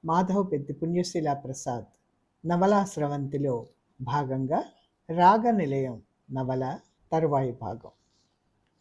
మాధవపెద్ది పుణ్యశీల ప్రసాద్ నవలా స్రవంతిలో భాగంగా రాగనిలయం నవల తరువాయి భాగం.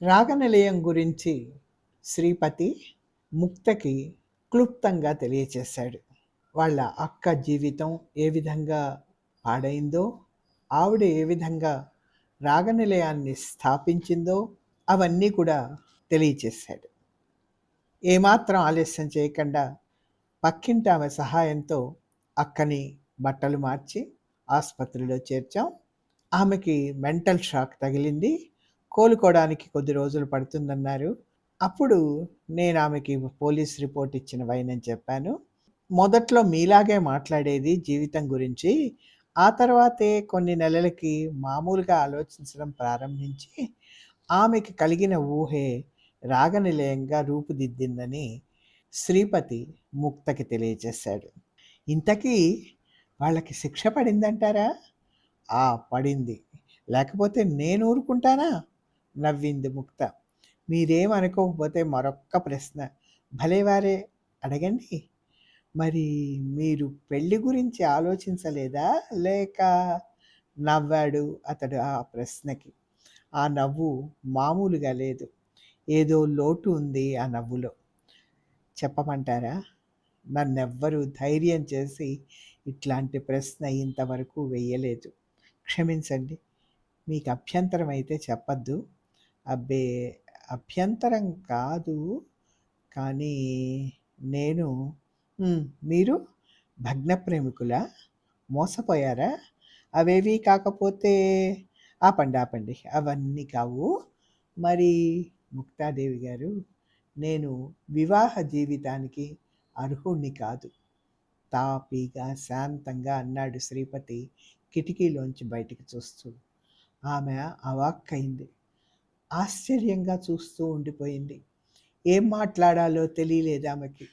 రాగనిలయం గురించి శ్రీపతి ముక్తకి క్లుప్తంగా తెలియచేశాడు. వాళ్ళ అక్క జీవితం ఏ విధంగా పాడైందో, ఆవిడ ఏ విధంగా రాగనిలయాన్ని స్థాపించిందో అవన్నీ కూడా తెలియచేశాడు. ఏమాత్రం ఆలస్యం చేయకుండా పక్కింటి ఆమె సహాయంతో అక్కని బట్టలు మార్చి ఆసుపత్రిలో చేర్చాం. ఆమెకి మెంటల్ షాక్ తగిలింది, కోలుకోవడానికి కొద్ది రోజులు పడుతుందన్నారు. అప్పుడు నేను ఆమెకి పోలీస్ రిపోర్ట్ ఇచ్చిన వైనని చెప్పాను. మొదట్లో మీలాగే మాట్లాడేది జీవితం గురించి, ఆ తర్వాతే కొన్ని నెలలకి మామూలుగా ఆలోచించడం ప్రారంభించి ఆమెకి కలిగిన ఊహే రాగనిలయంగా రూపుదిద్దిందని శ్రీపతి ముక్తకి తెలియచేశాడు. ఇంతకీ వాళ్ళకి శిక్ష పడిందంటారా? పడింది, లేకపోతే నేను ఊరుకుంటానా? నవ్వింది ముక్త. మీరేమనుకోకపోతే మరొక్క ప్రశ్న భలేవారే అడగండి. మరి మీరు పెళ్లి గురించి ఆలోచించలేదా, లేక? నవ్వాడు అతడు ఆ ప్రశ్నకి. ఆ నవ్వు మామూలుగా లేదు, ఏదో లోటు ఉంది ఆ నవ్వులో. చెప్పమంటారా? నన్నెవ్వరూ ధైర్యం చేసి ఇట్లాంటి ప్రశ్న ఇంతవరకు వెయ్యలేదు. క్షమించండి, మీకు అభ్యంతరం అయితే చెప్పద్దు. అబ్బే, అభ్యంతరం కాదు, కానీ నేను మీరు భగ్న ప్రేమికులా? మోసపోయారా? అవేవీ కాకపోతే ఆపండి, అవన్నీ కావు. మరి ముక్తాదేవి గారు, నేను వివాహ జీవితానికి అర్హుణ్ణి కాదు, తాపీగా శాంతంగా అన్నాడు శ్రీపతి కిటికీలోంచి బయటికి చూస్తూ. ఆమె అవాక్కయింది, ఆశ్చర్యంగా చూస్తూ ఉండిపోయింది. ఏం మాట్లాడాలో తెలియలేదు ఆమెకి.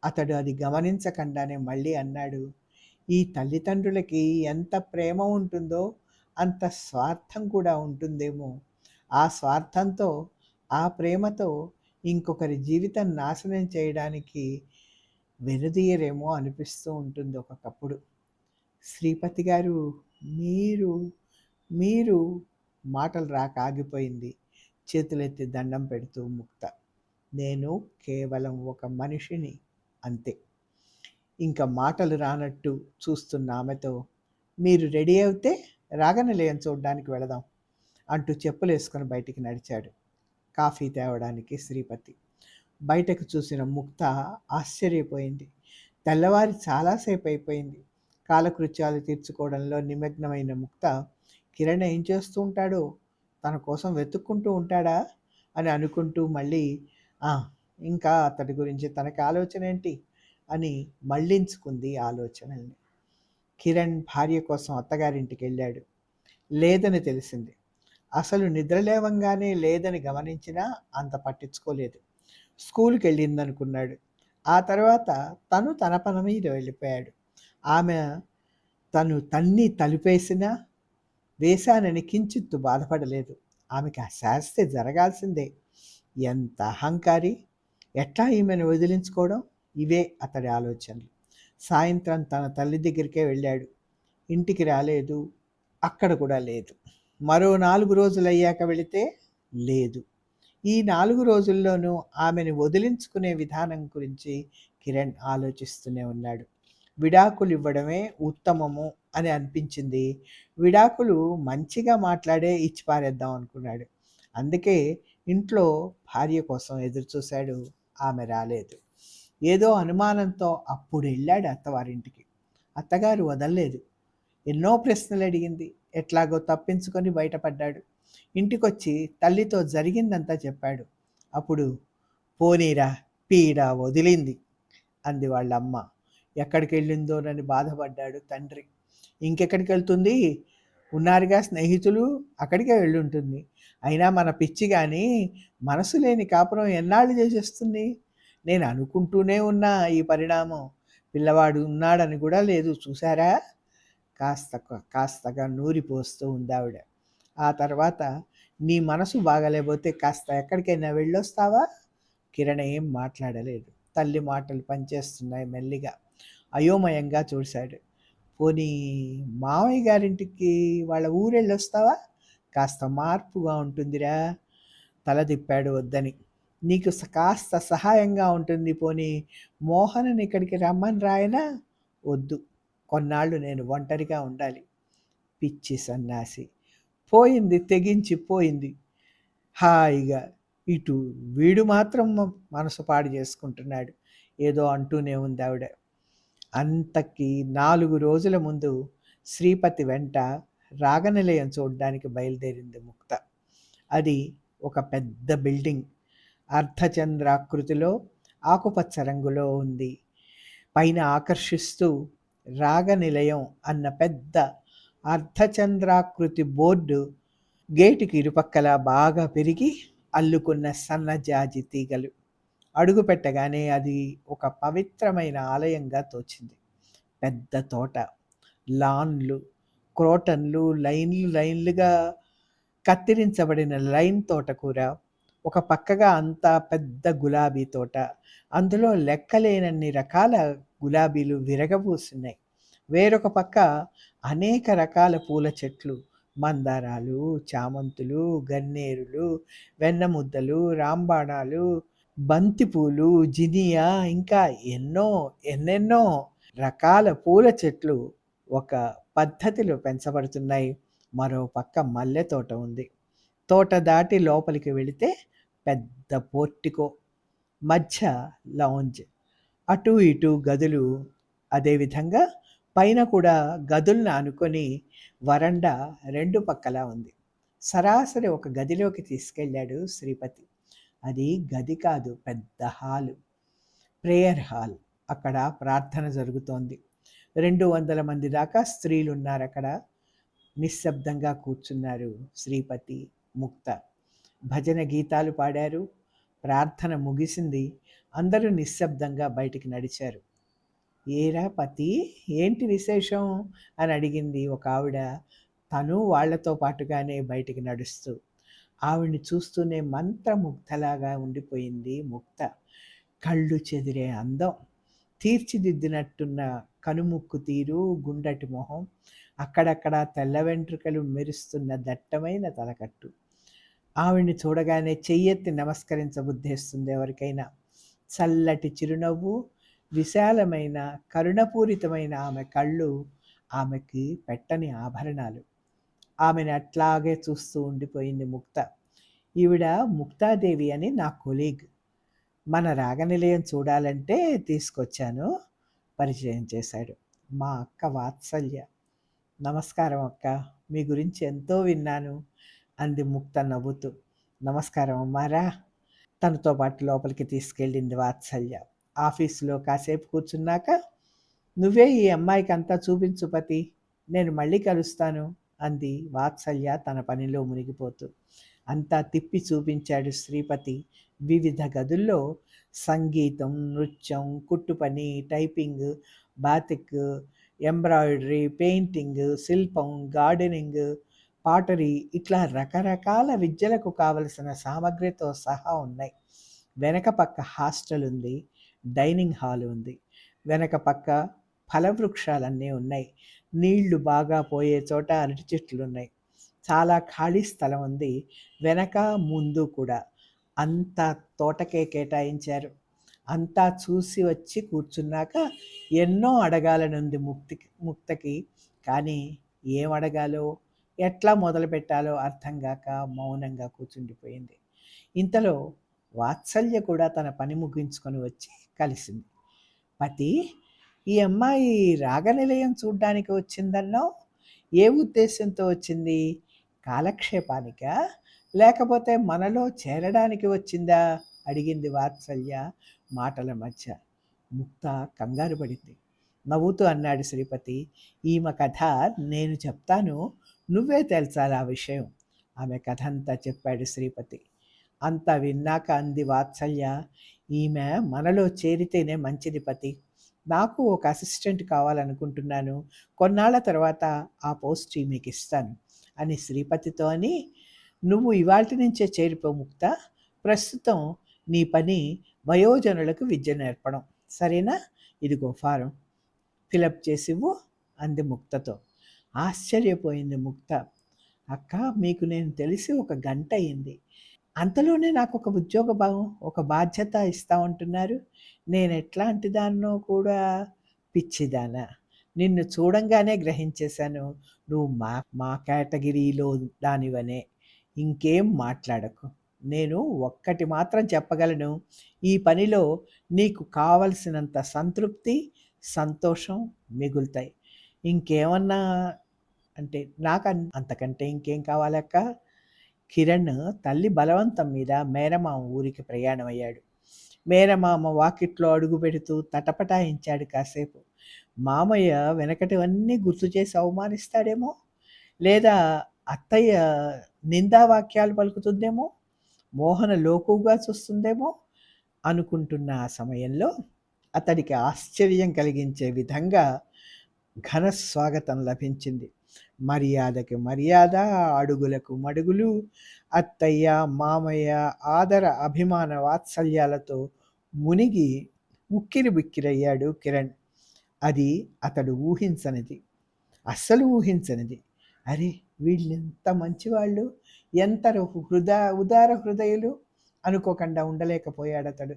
అతడు అది గమనించకుండానే మళ్ళీ అన్నాడు, ఈ తల్లిదండ్రులకి ఎంత ప్రేమ ఉంటుందో అంత స్వార్థం కూడా ఉంటుందేమో. ఆ స్వార్థంతో, ఆ ప్రేమతో ఇంకొకరి జీవితం నాశనం చేయడానికి వెనుదీయరేమో అనిపిస్తూ ఉంటుంది ఒక్కొక్కప్పుడు. శ్రీపతి గారు, మీరు మీరు మాటలు రాక ఆగిపోయింది, చేతులెత్తి దండం పెడుతూ ముక్త. నేను కేవలం ఒక మనిషిని, అంతే. ఇంకా మాటలు రానట్టు చూస్తున్న ఆమెతో, మీరు రెడీ అవుతే రాగనిలయం చూడడానికి వెళదాం అంటూ చెప్పులేసుకొని బయటికి నడిచాడు. కాఫీ తేవడానికి శ్రీపతి. బయటకు చూసిన ముక్త ఆశ్చర్యపోయింది. తెల్లవారి చాలాసేపు అయిపోయింది. కాలకృత్యాలు తీర్చుకోవడంలో నిమగ్నమైన ముక్త, కిరణ్ ఏం చేస్తూ ఉంటాడో, తన కోసం వెతుక్కుంటూ ఉంటాడా అని అనుకుంటూ మళ్ళీ ఇంకా అతడి గురించి తనకి ఆలోచన ఏంటి అని మళ్ళించుకుంది ఆలోచనల్ని. కిరణ్ భార్య కోసం అత్తగారింటికి వెళ్ళాడు. లేదని తెలిసింది. అసలు నిద్రలేవంగానే లేదని గమనించినా అంత పట్టించుకోలేదు. స్కూల్కి వెళ్ళిందనుకున్నాడు. ఆ తర్వాత తన పని మీద వెళ్ళిపోయాడు. ఆమె తను తన్ని తలుపేసినా వేశానని కించిత్తు బాధపడలేదు. ఆమెకి ఆ శాస్తి జరగాల్సిందే. ఎంత అహంకారి! ఎట్లా ఈమెను వదిలించుకోవడం? ఇవే అతడి ఆలోచనలు. సాయంత్రం తన తల్లి దగ్గరికే వెళ్ళాడు. ఇంటికి రాలేదు, అక్కడ కూడా లేదు. మరో 4 రోజులయ్యాక వెళితే లేదు. ఈ 4 రోజుల్లోనూ ఆమెను వదిలించుకునే విధానం గురించి కిరణ్ ఆలోచిస్తూనే ఉన్నాడు. విడాకులు ఇవ్వడమే ఉత్తమము అని అనిపించింది. విడాకులు మంచిగా మాట్లాడే ఇచ్చి పారేద్దాం అనుకున్నాడు. అందుకే ఇంట్లో భార్య కోసం ఎదురుచూశాడు. ఆమె రాలేదు. ఏదో అనుమానంతో అప్పుడు వెళ్ళాడు అత్తవారింటికి. అత్తగారు వదల్లేదు. ఎన్నో ప్రశ్నలు అడిగింది. ఎట్లాగో తప్పించుకొని బయటపడ్డాడు. ఇంటికొచ్చి తల్లితో జరిగిందంతా చెప్పాడు. అప్పుడు పోనీరా, పీడ వదిలింది అంది వాళ్ళమ్మ. ఎక్కడికి వెళ్ళిందోనని బాధపడ్డాడు తండ్రి. ఇంకెక్కడికి వెళ్తుంది? ఉన్నారుగా స్నేహితులు, అక్కడికే వెళ్ళుంటుంది. అయినా మన పిచ్చి కానీ మనసు లేని కాపురం ఎన్నాళ్ళు చేసేస్తుంది? నేను అనుకుంటూనే ఉన్నా ఈ పరిణామం. పిల్లవాడు ఉన్నాడని కూడా లేదు, చూసారా? కాస్తగా నూరిపోస్తూ ఉంది ఆవిడ. ఆ తర్వాత, నీ మనసు బాగలేకపోతే కాస్త ఎక్కడికైనా వెళ్ళొస్తావా? కిరణ్ ఏం మాట్లాడలేదు. తల్లి మాటలు పనిచేస్తున్నాయి మెల్లిగా. అయోమయంగా చూశాడు. పోనీ మావయ్య గారింటికి వాళ్ళ ఊరెళ్ళొస్తావా? కాస్త మార్పుగా ఉంటుందిరా. తల తిప్పాడు వద్దని. నీకు కాస్త సహాయంగా ఉంటుంది. పోనీ మోహనని ఇక్కడికి రమ్మని రాయనా? వద్దు. కొన్నాళ్ళు నేను ఒంటరిగా ఉండాలి. పిచ్చి సన్నాసి. పోయింది తెగించి పోయింది. హాయిగా. ఇటు వీడు మాత్రం మనసు పాడు చేసుకుంటున్నాడు. ఏదో అంటూనే ఉంది ఆవిడ. అంతకి 4 రోజుల ముందు శ్రీపతి వెంట రాగనిలయం చూడ్డానికి బయలుదేరింది ముక్త. అది ఒక పెద్ద బిల్డింగ్. అర్ధచంద్రాకృతిలో ఆకుపచ్చ రంగులో ఉంది. పైన ఆకర్షిస్తూ రాగనిలయం అన్న పెద్ద అర్ధచంద్రాకృతి బోర్డు గేటుకి ఇరుపక్కల బాగా పెరిగి అల్లుకున్న సన్నజాజి తీగలు. అడుగు పెట్టగానే అది ఒక పవిత్రమైన ఆలయంగా తోచింది. పెద్ద తోట, లాన్లు, క్రోటన్లు, లైన్లుగా కత్తిరించబడిన లైన్ తోటకూర, ఒక పక్కగా అంతా పెద్ద గులాబీ తోట. అందులో లెక్కలేనన్ని రకాల గులాబీలు విరగబూస్తున్నాయి. వేరొక పక్క అనేక రకాల పూల చెట్లు, మందారాలు, చామంతులు, గన్నేరులు, వెన్నముద్దలు, రాంబాణాలు, బంతిపూలు, జినియా, ఇంకా ఎన్నెన్నో రకాల పూల చెట్లు ఒక పద్ధతిలో పెంచబడుతున్నాయి. మరో పక్క మల్లె తోట ఉంది. తోట దాటి లోపలికి వెళితే పెద్ద పోర్టికో, మధ్య లౌంజ్, అటు ఇటు గదులు. అదేవిధంగా పైన కూడా గదుల్ని ఆనుకొని వరండా 2 పక్కలా ఉంది. సరాసరి ఒక గదిలోకి తీసుకెళ్ళాడు శ్రీపతి. అది గది కాదు, పెద్ద హాలు, ప్రేయర్ హాల్. అక్కడ ప్రార్థన జరుగుతోంది. 200 మంది దాకా స్త్రీలున్నారు అక్కడ. నిశ్శబ్దంగా కూర్చున్నారు శ్రీపతి, ముక్త. భజన గీతాలు పాడారు. ప్రార్థన ముగిసింది. అందరూ నిశ్శబ్దంగా బయటికి నడిచారు. ఏరా పతి, ఏంటి విశేషం అని అడిగింది ఒక ఆవిడ, తను వాళ్లతో పాటుగానే బయటికి నడుస్తూ. ఆవిడ్ని చూస్తూనే మంత్రముగ్ధలాగా ఉండిపోయింది ముక్త. కళ్ళు చెదిరే అందం, తీర్చిదిద్దినట్టున్న కనుముక్కు తీరు, గుండటి మొహం, అక్కడక్కడ తెల్ల వెంట్రుకలు మెరుస్తున్న దట్టమైన తలకట్టు. ఆవిడ్ని చూడగానే చెయ్యెత్తి నమస్కరించబుద్ధేస్తుంది ఎవరికైనా. చల్లటి చిరునవ్వు, విశాలమైన కరుణపూరితమైన ఆమె కళ్ళు ఆమెకి పెట్టని ఆభరణాలు. ఆమెను అట్లాగే చూస్తూ ఉండిపోయింది ముక్త. ఈవిడ ముక్తాదేవి అని నా కొలీగ్. మన రాగనిలయం చూడాలంటే తీసుకొచ్చాను. పరిచయం చేశాడు. మా అక్క వాత్సల్య. నమస్కారం అక్క, మీ గురించి ఎంతో విన్నాను అంది ముక్త నవ్వుతూ. నమస్కారం అమ్మారా. తనతో పాటు లోపలికి తీసుకెళ్ళింది వాత్సల్య. ఆఫీసులో కాసేపు కూర్చున్నాక, నువ్వే ఈ అమ్మాయికి అంతా చూపించు పతి, నేను మళ్ళీ కలుస్తాను అంది వాత్సల్య తన పనిలో మునిగిపోతూ. అంతా తిప్పి చూపించాడు శ్రీపతి. వివిధ గదుల్లో సంగీతం, నృత్యం, కుట్టుపని, టైపింగ్, బాతిక్, ఎంబ్రాయిడరీ, పెయింటింగ్, శిల్పం, గార్డెనింగ్, పాటరీ, ఇట్లా రకరకాల విద్యలకు కావలసిన సామగ్రితో సహా ఉన్నాయి. వెనక పక్క హాస్టల్ ఉంది, డైనింగ్ హాల్ ఉంది. వెనక పక్క ఫలవృక్షాలన్నీ ఉన్నాయి. నీళ్లు బాగా పోయే చోట అరటి చెట్లు ఉన్నాయి. చాలా ఖాళీ స్థలం ఉంది వెనక ముందు కూడా. అంతా తోటకే కేటాయించారు. అంతా చూసి వచ్చి కూర్చున్నాక ఎన్నో అడగాలనుంది ముక్తకి. కానీ ఏం అడగాలో, ఎట్లా మొదలు పెట్టాలో అర్థం కాక మౌనంగా కూర్చుండిపోయింది. ఇంతలో వాత్సల్య కూడా తన పని ముగించుకొని వచ్చి కలిసింది. పతి, ఈ అమ్మాయి రాగనిలయం చూడ్డానికి వచ్చిందన్నావు. ఏ ఉద్దేశంతో వచ్చింది? కాలక్షేపానికా, లేకపోతే మనలో చేరడానికి వచ్చిందా అడిగింది వాత్సల్య మాటల మధ్య. ముక్త కంగారు పడింది. నవ్వుతూ అన్నాడు శ్రీపతి, ఈమె కథ నేను చెప్తాను, నువ్వే తేల్చాలి ఆ విషయం. ఆమె కథ అంతా చెప్పాడు శ్రీపతి. అంతా విన్నాక అంది వాత్సల్య, ఈమె మనలో చేరితేనే మంచిది పతి. నాకు ఒక అసిస్టెంట్ కావాలనుకుంటున్నాను. కొన్నాళ్ల తర్వాత ఆ పోస్ట్ మీకు ఇస్తాను అని శ్రీపతితో అని, నువ్వు ఇవాల్టి నుంచే చేరిపో ముక్త. ప్రస్తుతం నీ పని వయోజనులకు విద్య నేర్పడం, సరేనా? ఇదిగో ఫారం. ఫిలప్ చేసివ్వు అంది ముక్తతో. ఆశ్చర్యపోయింది ముక్త. అక్క, మీకు నేను తెలిసి ఒక గంట అయింది, అంతలోనే నాకు ఒక ఉద్యోగ భావం, ఒక బాధ్యత ఇస్తామంటున్నారు. నేను ఎట్లాంటి దాన్నో కూడా. పిచ్చిదానా, నిన్ను చూడంగానే గ్రహించేశాను, నువ్వు మా మా కేటగిరీలో దానివనే. ఇంకేం మాట్లాడకు. నేను ఒక్కటి మాత్రం చెప్పగలను, ఈ పనిలో నీకు కావలసినంత సంతృప్తి, సంతోషం మిగులుతాయి. ఇంకేమన్నా అంటే నాకు అంతకంటే ఇంకేం కావాలక్క. కిరణ్ తల్లి బలవంతం మీద మేనమామ ఊరికి ప్రయాణమయ్యాడు. మేనమామ వాకిట్లో అడుగు పెడుతూ తటపటాయించాడు కాసేపు. మామయ్య వెనకటివన్నీ గుర్తు చేసి అవమానిస్తాడేమో, లేదా అత్తయ్య నిందావాక్యాలు పలుకుతుందేమో, మోహన లోకుగా చూస్తుందేమో అనుకుంటున్న ఆ సమయంలో అతడికి ఆశ్చర్యం కలిగించే విధంగా ఘన స్వాగతం లభించింది. మర్యాదకి మర్యాద, అడుగులకు మడుగులు, అత్తయ్య మామయ్య ఆదర అభిమాన వాత్సల్యాలతో మునిగి ఉక్కిరి బిక్కిరయ్యాడు కిరణ్. అది అతడు ఊహించనిది, అస్సలు ఊహించనిది. అరే, వీళ్ళెంత మంచివాళ్ళు, ఎంత ఉదార హృదయులు అనుకోకుండా ఉండలేకపోయాడతడు.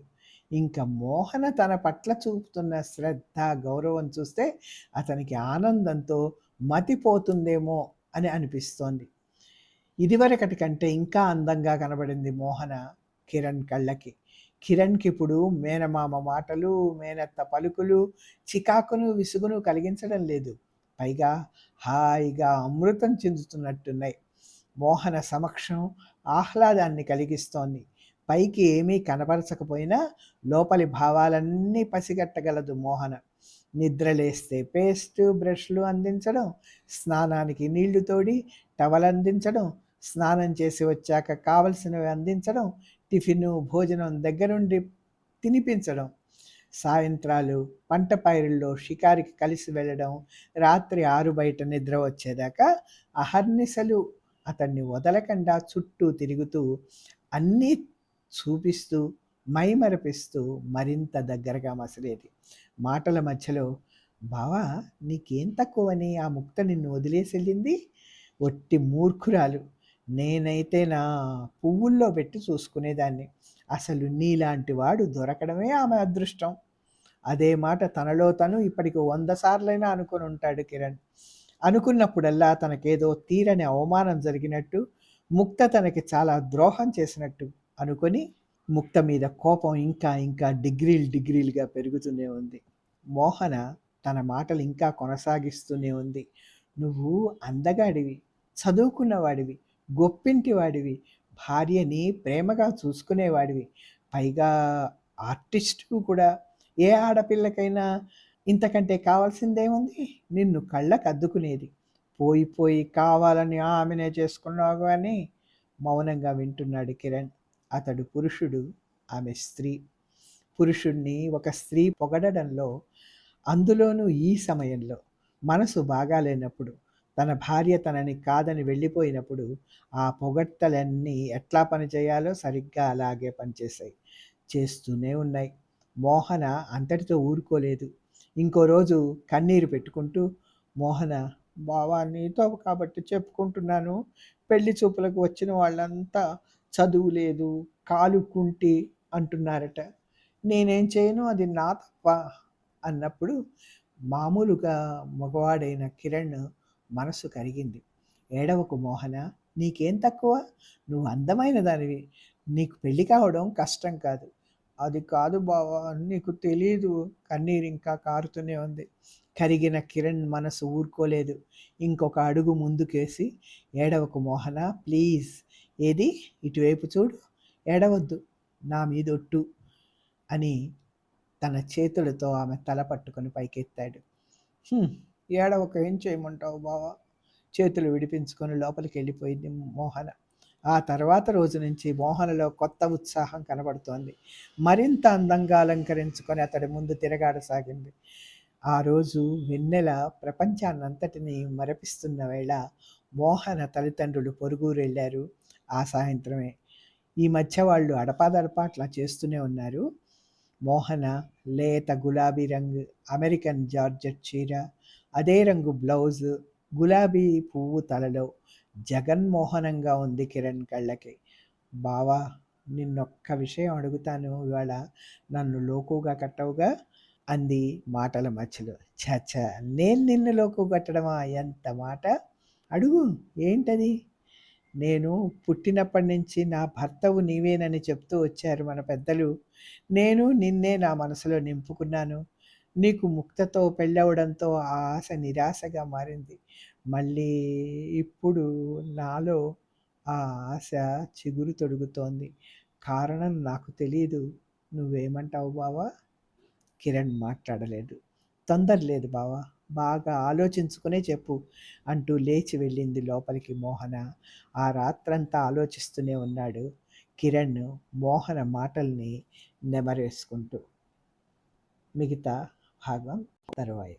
ఇంకా మోహన తన పట్ల చూపుతున్న శ్రద్ధ, గౌరవం చూస్తే అతనికి ఆనందంతో మతిపోతుందేమో అని అనిపిస్తోంది. ఇదివరకటి కంటే ఇంకా అందంగా కనబడింది మోహన కిరణ్ కళ్ళకి. కిరణ్కి ఇప్పుడు మేనమామ మాటలు, మేనత్త పలుకులు చికాకును, విసుగును కలిగించడం లేదు. పైగా హాయిగా అమృతం చెందుతున్నట్టున్నాయి. మోహన సమక్షం ఆహ్లాదాన్ని కలిగిస్తోంది. పైకి ఏమీ కనపరచకపోయినా లోపలి భావాలన్నీ పసిగట్టగలదు మోహన. నిద్రలేస్తే పేస్ట్, బ్రష్లు అందించడం, స్నానానికి నీళ్లు తోడి టవల్ అందించడం, స్నానం చేసి వచ్చాక కావలసినవి అందించడం, టిఫిను భోజనం దగ్గరుండి తినిపించడం, సాయంత్రాలు పంట పైరుల్లో షికారికి కలిసి వెళ్ళడం, రాత్రి 6 బయట నిద్ర వచ్చేదాకా అహర్నిశలు అతన్ని వదలకుండా చుట్టూ తిరుగుతూ అన్నీ చూపిస్తూ మైమరపిస్తూ మరింత దగ్గరగా మసలేది. మాటల మధ్యలో, బావా, నీకేం తక్కువని ఆ ముక్త నిన్ను వదిలేసి వెళ్ళింది? ఒట్టి మూర్ఖురాలు. నేనైతే నా పువ్వుల్లో పెట్టి చూసుకునేదాన్ని. అసలు నీలాంటి వాడు దొరకడమే ఆమె అదృష్టం. అదే మాట తనలో తను ఇప్పటికి 100 సార్లైనా అనుకుని ఉంటాడు కిరణ్. అనుకున్నప్పుడల్లా తనకేదో తీరని అవమానం జరిగినట్టు, ముక్త తనకి చాలా ద్రోహం చేసినట్టు అనుకొని ముక్త మీద కోపం ఇంకా ఇంకా డిగ్రీలుగా పెరుగుతూనే ఉంది. మోహన తన మాటలు ఇంకా కొనసాగిస్తూనే ఉంది. నువ్వు అందగాడివి, చదువుకున్నవాడివి, గొప్పింటివాడివి, భార్యని ప్రేమగా చూసుకునేవాడివి, పైగా ఆర్టిస్టు కూడా. ఏ ఆడపిల్లకైనా ఇంతకంటే కావాల్సిందేముంది? నిన్ను కళ్ళకు అద్దుకునేది. పోయి కావాలని ఆమెనే చేసుకున్నావు కానీ. మౌనంగా వింటున్నాడు కిరణ్. అతడు పురుషుడు, ఆమె స్త్రీ. పురుషుణ్ణి ఒక స్త్రీ పొగడడంలో, అందులోనూ ఈ సమయంలో మనసు బాగాలేనప్పుడు, తన భార్య తనని కాదని వెళ్ళిపోయినప్పుడు, ఆ పొగడ్తలన్నీ ఎట్లా పనిచేయాలో సరిగ్గా అలాగే పనిచేశాయి, చేస్తూనే ఉన్నాయి. మోహన అంతటితో ఊరుకోలేదు. ఇంకో రోజు కన్నీరు పెట్టుకుంటూ, మోహన, బావా, నీతో కాబట్టి చెప్పుకుంటున్నాను, పెళ్లి చూపులకు వచ్చిన వాళ్ళంతా చదువు లేదు, కాలు కుంటి అంటున్నారట. నేనేం చేయను, అది నా తప్ప అన్నప్పుడు మామూలుగా మగవాడైన కిరణ్ మనసు కరిగింది. ఏడవకు మోహన, నీకేం తక్కువ? నువ్వు అందమైన దానివి, నీకు పెళ్లి కావడం కష్టం కాదు. అది కాదు బావా, నీకు తెలీదు. కన్నీరు ఇంకా కారుతూనే ఉంది. కరిగిన కిరణ్ మనసు ఊరుకోలేదు. ఇంకొక అడుగు ముందుకేసి, ఏడవకు మోహన, ప్లీజ్. ఏది, ఇటువైపు చూడు, ఏడవద్దు, నా మీదొట్టు అని తన చేతులతో ఆమె తల పట్టుకొని పైకెత్తాడు. ఏడవక ఏం చేయమంటావు బావా? చేతులు విడిపించుకొని లోపలికి వెళ్ళిపోయింది మోహన. ఆ తర్వాత రోజు నుంచి మోహనలో కొత్త ఉత్సాహం కనబడుతోంది. మరింత అందంగా అలంకరించుకొని అతడి ముందు తిరగాడసాగింది. ఆ రోజు వెన్నెల ప్రపంచాన్నంతటినీ మరపిస్తున్న వేళ మోహన తల్లిదండ్రులు పొరుగురు వెళ్ళారు. ఆ సాయంత్రమే. ఈ మధ్య వాళ్ళు అడపాదడపా అట్లా చేస్తూనే ఉన్నారు. మోహన లేత గులాబీ రంగు అమెరికన్ జార్జెట్ చీర, అదే రంగు బ్లౌజు, గులాబీ పువ్వు తలలో జగన్మోహనంగా ఉంది కిరణ్ కళ్ళకి. బావా, నిన్నొక్క విషయం అడుగుతాను ఇవాళ, నన్ను లోకుగా కట్టవుగా అంది మాటల మధ్యలో. ఛ! నేను నిన్ను లోకువ కట్టడమా? ఎంత మాట! అడుగు, ఏంటది? నేను పుట్టినప్పటి నుంచి నా భర్తవు నీవేనని చెప్తూ వచ్చారు మన పెద్దలు. నేను నిన్నే నా మనసులో నింపుకున్నాను. నీకు ముక్తతో పెళ్ళవడంతో ఆ ఆశ నిరాశగా మారింది. మళ్ళీ ఇప్పుడు నాలో ఆ ఆశ చిగురు తొడుగుతోంది. కారణం నాకు తెలీదు. నువ్వేమంటావు బావా? కిరణ్ మాట్లాడలేదు. తొందర లేదు బావా, బాగా ఆలోచించుకునే చెప్పు అంటూ లేచి వెళ్ళింది లోపలికి మోహన. ఆ రాత్రంతా ఆలోచిస్తూనే ఉన్నాడు కిరణ్ మోహన మాటల్ని నెమరేసుకుంటూ. మిగతా భాగం తరువాయి.